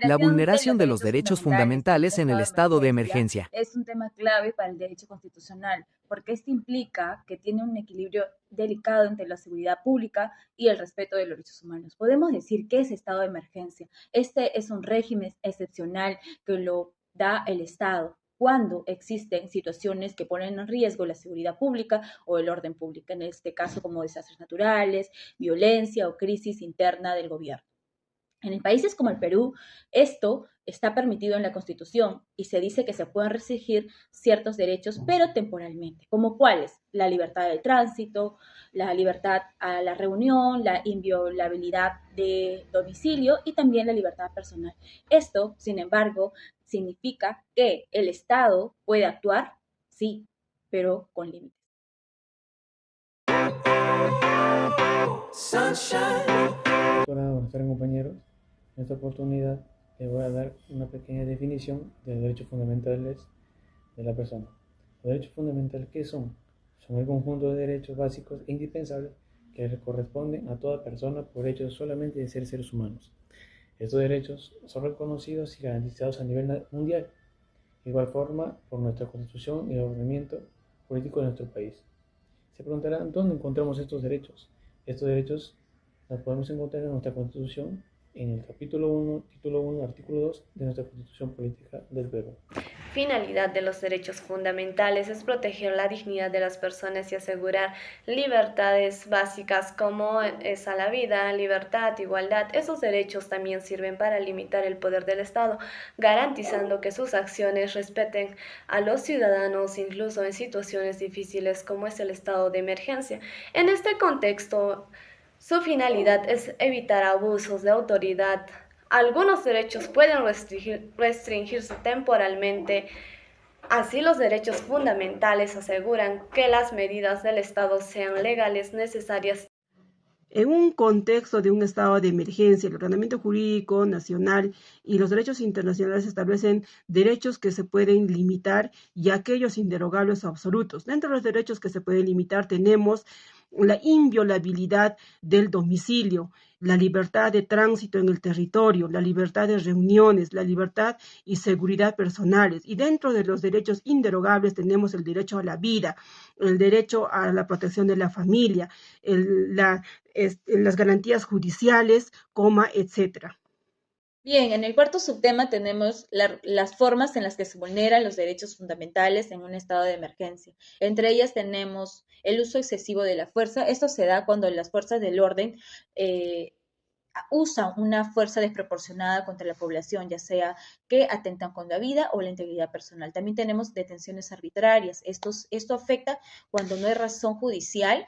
La vulneración de los derechos derechos fundamentales en el estado de emergencia. es un tema clave para el derecho constitucional, porque esto implica que tiene un equilibrio delicado entre la seguridad pública y el respeto de los derechos humanos. Podemos decir que es estado de emergencia. Este es un régimen excepcional que lo da el Estado cuando existen situaciones que ponen en riesgo la seguridad pública o el orden público, en este caso como desastres naturales, violencia o crisis interna del gobierno. En países como el Perú, esto está permitido en la Constitución y se dice que se pueden restringir ciertos derechos, pero temporalmente, como cuáles: la libertad del tránsito, la libertad a la reunión, la inviolabilidad de domicilio y también la libertad personal. Esto, sin embargo, significa que el Estado puede actuar, sí, pero con límites. Hola, buenas tardes, compañeros. En esta oportunidad les voy a dar una pequeña definición de los derechos fundamentales de la persona. Los derechos fundamentales, ¿qué son? Son el conjunto de derechos básicos e indispensables que le corresponden a toda persona por hecho solamente de ser seres humanos. Estos derechos son reconocidos y garantizados a nivel mundial, de igual forma por nuestra Constitución y el ordenamiento político de nuestro país. Se preguntarán, ¿dónde encontramos estos derechos? Estos derechos los podemos encontrar en nuestra Constitución, en el capítulo 1, título 1, artículo 2 de nuestra Constitución Política del Perú. Finalidad de los derechos fundamentales es proteger la dignidad de las personas y asegurar libertades básicas como es a la vida, libertad, igualdad. Esos derechos también sirven para limitar el poder del Estado, garantizando que sus acciones respeten a los ciudadanos, incluso en situaciones difíciles como es el estado de emergencia. En este contexto, su finalidad es evitar abusos de autoridad. Algunos derechos pueden restringirse temporalmente. Así, los derechos fundamentales aseguran que las medidas del Estado sean legales, necesarias. En un contexto de un estado de emergencia, el ordenamiento jurídico nacional y los derechos internacionales establecen derechos que se pueden limitar y aquellos inderogables o absolutos. Dentro de los derechos que se pueden limitar tenemos la inviolabilidad del domicilio, la libertad de tránsito en el territorio, la libertad de reuniones, la libertad y seguridad personales. Y dentro de los derechos inderogables tenemos el derecho a la vida, el derecho a la protección de la familia, las garantías judiciales, etcétera. Bien, en el cuarto subtema tenemos las formas en las que se vulneran los derechos fundamentales en un estado de emergencia. Entre ellas tenemos el uso excesivo de la fuerza. Esto se da cuando las fuerzas del orden usan una fuerza desproporcionada contra la población, ya sea que atentan con la vida o la integridad personal. También tenemos detenciones arbitrarias. Esto afecta cuando no hay razón judicial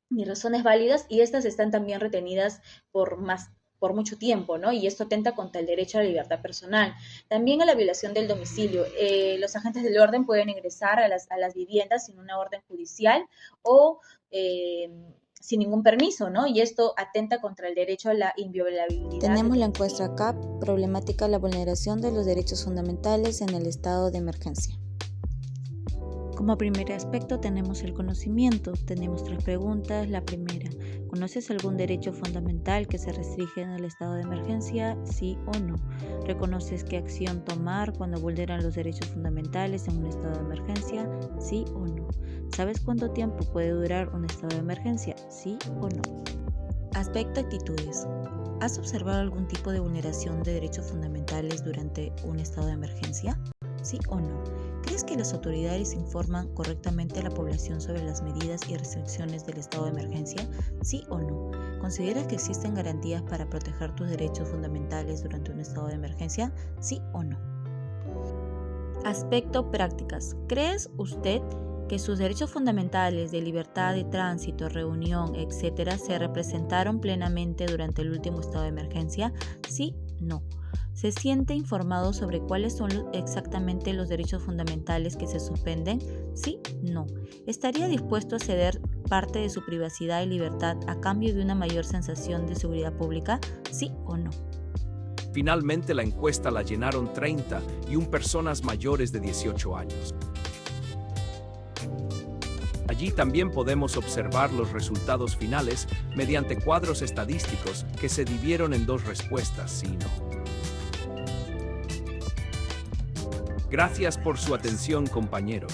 ni razones válidas y estas están también retenidas por mucho tiempo, ¿no? Y esto atenta contra el derecho a la libertad personal. También a la violación del domicilio. Los agentes del orden pueden ingresar a las viviendas sin una orden judicial o sin ningún permiso, ¿no? Y esto atenta contra el derecho a la inviolabilidad. Tenemos la encuesta CAP, problemática la vulneración de los derechos fundamentales en el estado de emergencia. Como primer aspecto tenemos el conocimiento. Tenemos 3 preguntas. La primera, ¿conoces algún derecho fundamental que se restringe en el estado de emergencia? ¿Sí o no? ¿Reconoces qué acción tomar cuando vulneran los derechos fundamentales en un estado de emergencia? ¿Sí o no? ¿Sabes cuánto tiempo puede durar un estado de emergencia? ¿Sí o no? Aspecto actitudes. ¿Has observado algún tipo de vulneración de derechos fundamentales durante un estado de emergencia? ¿Sí o no? ¿Crees que las autoridades informan correctamente a la población sobre las medidas y restricciones del estado de emergencia? ¿Sí o no? ¿Consideras que existen garantías para proteger tus derechos fundamentales durante un estado de emergencia? ¿Sí o no? Aspecto prácticas. ¿Crees usted que sus derechos fundamentales de libertad de tránsito, reunión, etcétera, se representaron plenamente durante el último estado de emergencia? ¿Sí o no? ¿Se siente informado sobre cuáles son exactamente los derechos fundamentales que se suspenden? ¿Sí o no? ¿Estaría dispuesto a ceder parte de su privacidad y libertad a cambio de una mayor sensación de seguridad pública? ¿Sí o no? Finalmente la encuesta la llenaron 31 personas mayores de 18 años. Allí también podemos observar los resultados finales mediante cuadros estadísticos que se dividieron en 2 respuestas, sí y no. Gracias por su atención, compañeros.